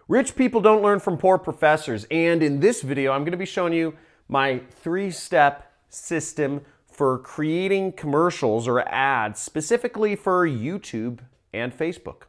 Rich people don't learn from poor professors, and in this video I'm going to be showing you my 3-step system for creating commercials or ads specifically for YouTube and Facebook.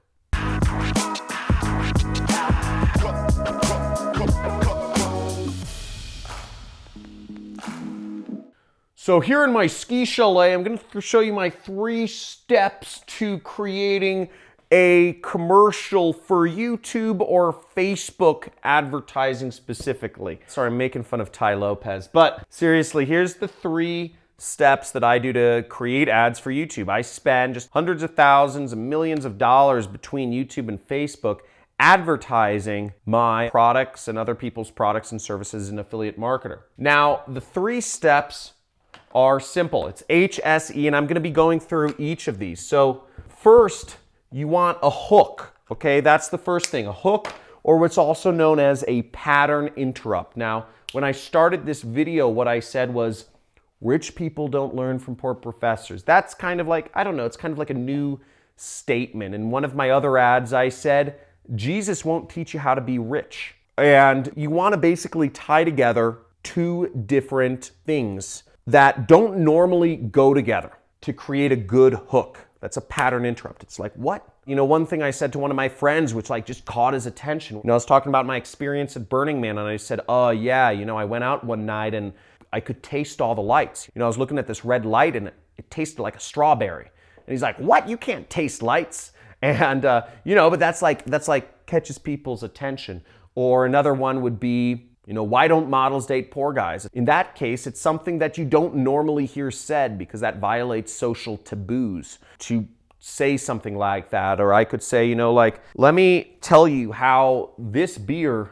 So here in my ski chalet, I'm going to show you my 3 steps to creating a commercial for YouTube or Facebook advertising specifically. Sorry, I'm making fun of Ty Lopez, but seriously, here's the 3 steps that I do to create ads for YouTube. I spend just hundreds of thousands and millions of dollars between YouTube and Facebook advertising my products and other people's products and services as an affiliate marketer. Now, the 3 steps are simple. It's HSE, and I'm going to be going through each of these. So first, you want a hook, okay? That's the first thing, a hook, or what's also known as a pattern interrupt. Now, when I started this video, what I said was, rich people don't learn from poor professors. That's kind of like, I don't know, it's kind of like a new statement. In one of my other ads, I said, Jesus won't teach you how to be rich. And you want to basically tie together 2 different things that don't normally go together to create a good hook. That's a pattern interrupt. It's like, what? You know, one thing I said to one of my friends, which like just caught his attention. You know, I was talking about my experience at Burning Man, and I said, oh yeah, you know, I went out one night and I could taste all the lights. You know, I was looking at this red light and it tasted like a strawberry. And he's like, what? You can't taste lights? And, you know, but that's like catches people's attention. Or another one would be, you know, why don't models date poor guys? In that case, it's something that you don't normally hear said because that violates social taboos to say something like that. Or I could say, you know, like, let me tell you how this beer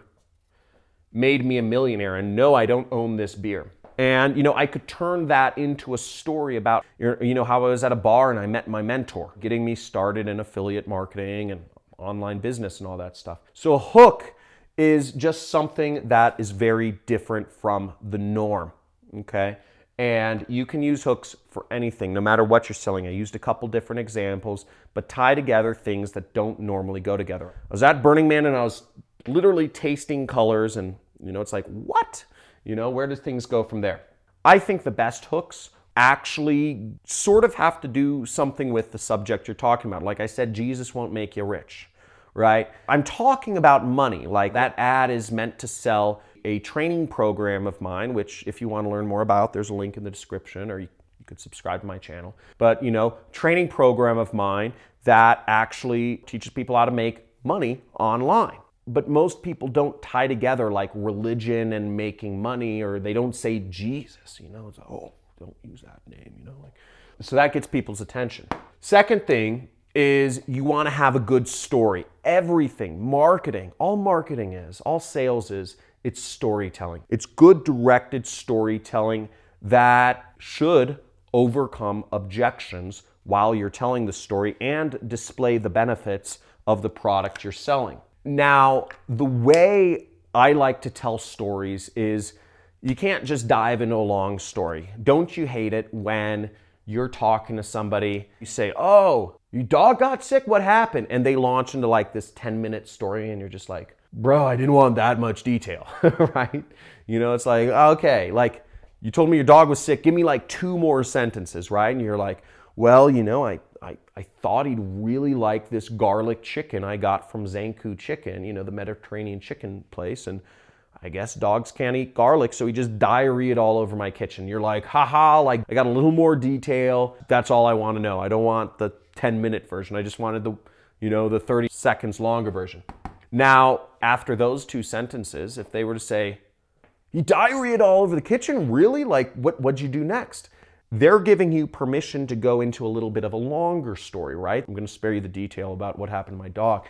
made me a millionaire, and no, I don't own this beer. And, you know, I could turn that into a story about, you know, how I was at a bar and I met my mentor, getting me started in affiliate marketing and online business and all that stuff. So a hook is just something that is very different from the norm, okay? And you can use hooks for anything, no matter what you're selling. I used a couple different examples, but tie together things that don't normally go together. I was at Burning Man and I was literally tasting colors and, you know, it's like, what? You know, where do things go from there? I think the best hooks actually sort of have to do something with the subject you're talking about. Like I said, Jesus won't make you rich. Right? I'm talking about money. Like that ad is meant to sell a training program of mine, which if you want to learn more about, there's a link in the description, or you could subscribe to my channel. But, you know, training program of mine that actually teaches people how to make money online. But most people don't tie together like religion and making money, or they don't say Jesus, you know, it's like, oh, don't use that name, you know, like, so that gets people's attention. Second thing is you want to have a good story. Everything, marketing, all sales is, it's storytelling. It's good directed storytelling that should overcome objections while you're telling the story and display the benefits of the product you're selling. Now, the way I like to tell stories is you can't just dive into a long story. Don't you hate it when you're talking to somebody, you say, oh, your dog got sick, what happened? And they launch into like this 10-minute story and you're just like, bro, I didn't want that much detail, right? You know, it's like, okay, like you told me your dog was sick, give me like 2 more sentences, right? And you're like, well, you know, I thought he'd really like this garlic chicken I got from Zanku Chicken, you know, the Mediterranean chicken place, and I guess dogs can't eat garlic, so he just diarrheaed all over my kitchen. You're like, haha, like I got a little more detail. That's all I want to know. I don't want the 10-minute version. I just wanted the, you know, the 30 seconds longer version. Now, after those 2 sentences, if they were to say, he diarrheaed all over the kitchen, really? Like, what'd you do next? They're giving you permission to go into a little bit of a longer story, right? I'm going to spare you the detail about what happened to my dog.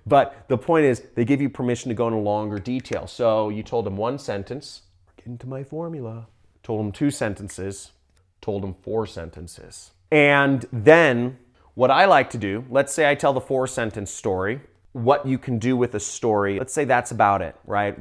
But the point is, they give you permission to go into longer detail. So you told them 1 sentence, get into my formula. Told them 2 sentences, told them 4 sentences. And then what I like to do, let's say I tell the 4-sentence story, what you can do with a story, let's say that's about it, right?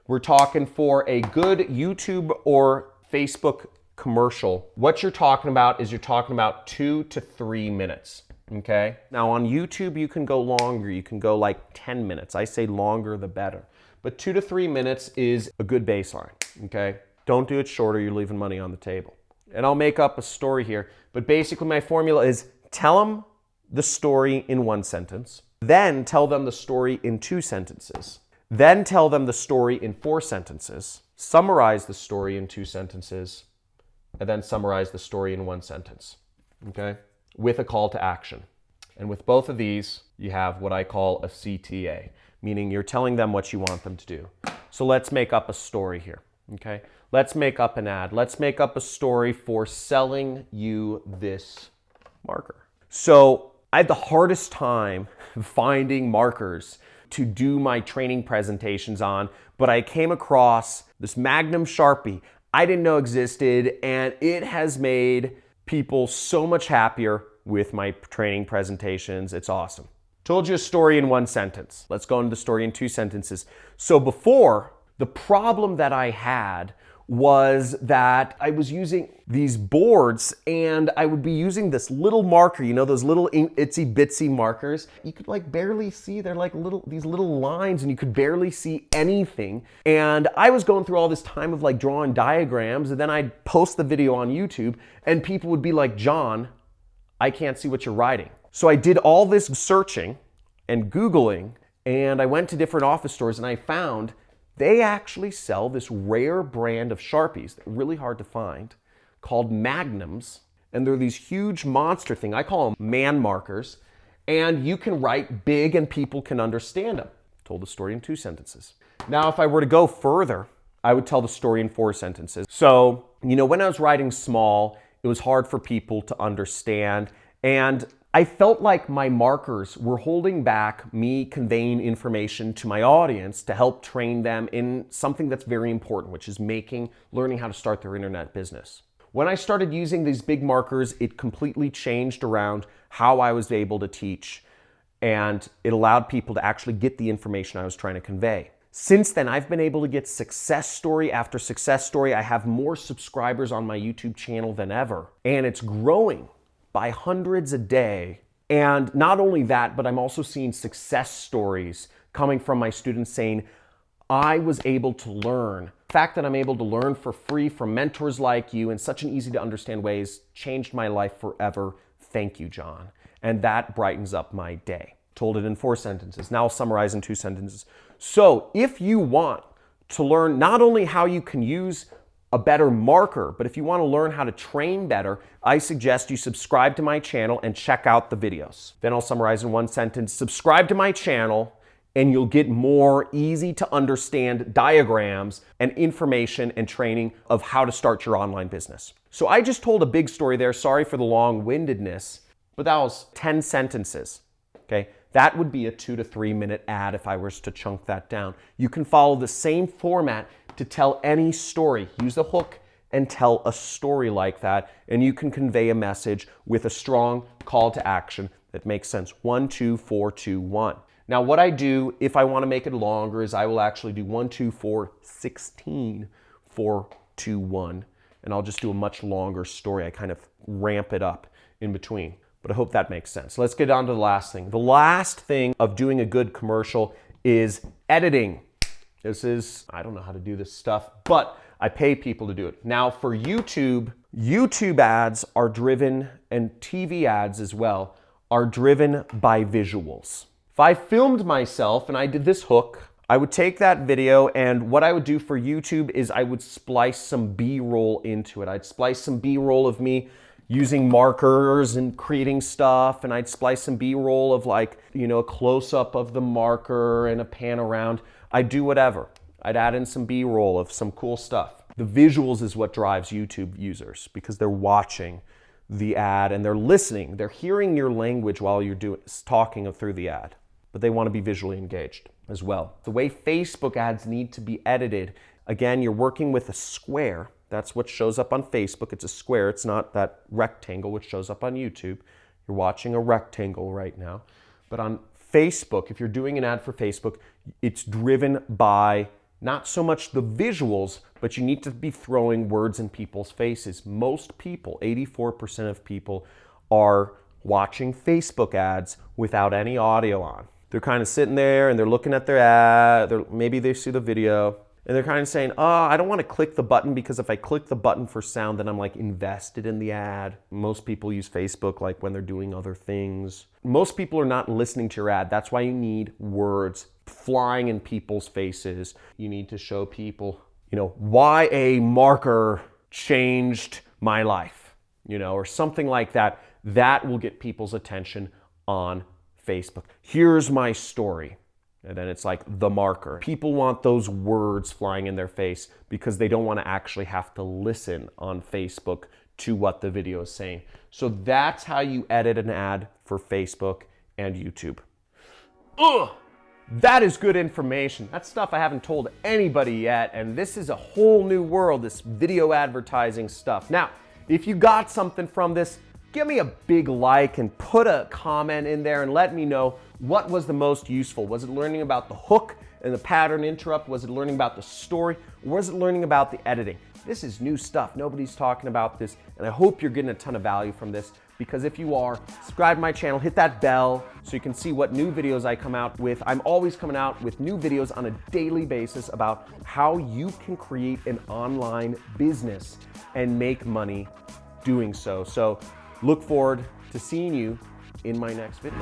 We're talking for a good YouTube or Facebook commercial. What you're talking about is you're talking about 2 to 3 minutes. Okay? Now on YouTube, you can go longer. You can go like 10 minutes. I say longer the better. But 2 to 3 minutes is a good baseline, okay? Don't do it shorter, you're leaving money on the table. And I'll make up a story here, but basically my formula is tell them the story in 1 sentence, then tell them the story in 2 sentences, then tell them the story in 4 sentences, summarize the story in 2 sentences, and then summarize the story in 1 sentence, okay? With a call to action. And with both of these, you have what I call a CTA, meaning you're telling them what you want them to do. So let's make up a story here, okay? Let's make up an ad. Let's make up a story for selling you this marker. So I had the hardest time finding markers to do my training presentations on, but I came across this Magnum Sharpie I didn't know existed, and it has made people so much happier with my training presentations. It's awesome. Told you a story in 1 sentence. Let's go into the story in 2 sentences. So before, the problem that I had was that I was using these boards and I would be using this little marker, you know, those little itsy bitsy markers. You could like barely see, they're like these little lines and you could barely see anything. And I was going through all this time of like drawing diagrams, and then I'd post the video on YouTube and people would be like, John, I can't see what you're writing. So I did all this searching and Googling, and I went to different office stores and I found they actually sell this rare brand of Sharpies, really hard to find, called Magnums. And they're these huge monster thing. I call them man markers. And you can write big and people can understand them. Told the story in 2 sentences. Now, if I were to go further, I would tell the story in 4 sentences. So, you know, when I was writing small, it was hard for people to understand. And I felt like my markers were holding back me conveying information to my audience to help train them in something that's very important, which is learning how to start their internet business. When I started using these big markers, it completely changed around how I was able to teach, and it allowed people to actually get the information I was trying to convey. Since then, I've been able to get success story after success story. I have more subscribers on my YouTube channel than ever, and it's growing by hundreds a day. And not only that, but I'm also seeing success stories coming from my students saying, I was able to learn. The fact that I'm able to learn for free from mentors like you in such an easy to understand ways changed my life forever. Thank you, John. And that brightens up my day. Told it in 4 sentences. Now I'll summarize in 2 sentences. So if you want to learn not only how you can use a better marker, but if you want to learn how to train better, I suggest you subscribe to my channel and check out the videos. Then I'll summarize in 1 sentence. Subscribe to my channel and you'll get more easy to understand diagrams and information and training of how to start your online business. So I just told a big story there. Sorry for the long-windedness, but that was 10 sentences, okay? That would be a 2 to 3 minute ad if I was to chunk that down. You can follow the same format to tell any story. Use the hook and tell a story like that, and you can convey a message with a strong call to action that makes sense. 1, 2, 4, 2, 1. Now what I do if I want to make it longer is I will actually do 1, 2, 4, 16, 4, 2, 1, and I'll just do a much longer story. I kind of ramp it up in between. But I hope that makes sense. Let's get on to the last thing. The last thing of doing a good commercial is editing. I don't know how to do this stuff, but I pay people to do it. Now for YouTube ads are driven, and TV ads as well, are driven by visuals. If I filmed myself and I did this hook, I would take that video, and what I would do for YouTube is I would splice some B-roll into it. I'd splice some B-roll of me using markers and creating stuff, and I'd splice some B-roll of like, you know, a close-up of the marker and a pan around. I'd do whatever. I'd add in some B-roll of some cool stuff. The visuals is what drives YouTube users because they're watching the ad and they're listening. They're hearing your language while you're talking through the ad, but they want to be visually engaged as well. The way Facebook ads need to be edited, again, you're working with a square. That's what shows up on Facebook. It's a square. It's not that rectangle which shows up on YouTube. You're watching a rectangle right now. But on Facebook, if you're doing an ad for Facebook, it's driven by not so much the visuals, but you need to be throwing words in people's faces. Most people, 84% of people, are watching Facebook ads without any audio on. They're kind of sitting there and they're looking at their ad, maybe they see the video, and they're kind of saying, oh, I don't want to click the button because if I click the button for sound, then I'm like invested in the ad. Most people use Facebook like when they're doing other things. Most people are not listening to your ad. That's why you need words flying in people's faces. You need to show people, why a marker changed my life, or something like that. That will get people's attention on Facebook. Here's my story. And then it's like the marker. People want those words flying in their face because they don't want to actually have to listen on Facebook to what the video is saying. So that's how you edit an ad for Facebook and YouTube. Ugh! That is good information. That's stuff I haven't told anybody yet, and this is a whole new world, this video advertising stuff. Now, if you got something from this, give me a big like and put a comment in there and let me know what was the most useful. Was it learning about the hook and the pattern interrupt? Was it learning about the story? Or was it learning about the editing? This is new stuff. Nobody's talking about this, and I hope you're getting a ton of value from this, because if you are, subscribe to my channel, hit that bell so you can see what new videos I come out with. I'm always coming out with new videos on a daily basis about how you can create an online business and make money doing so. So look forward to seeing you in my next video.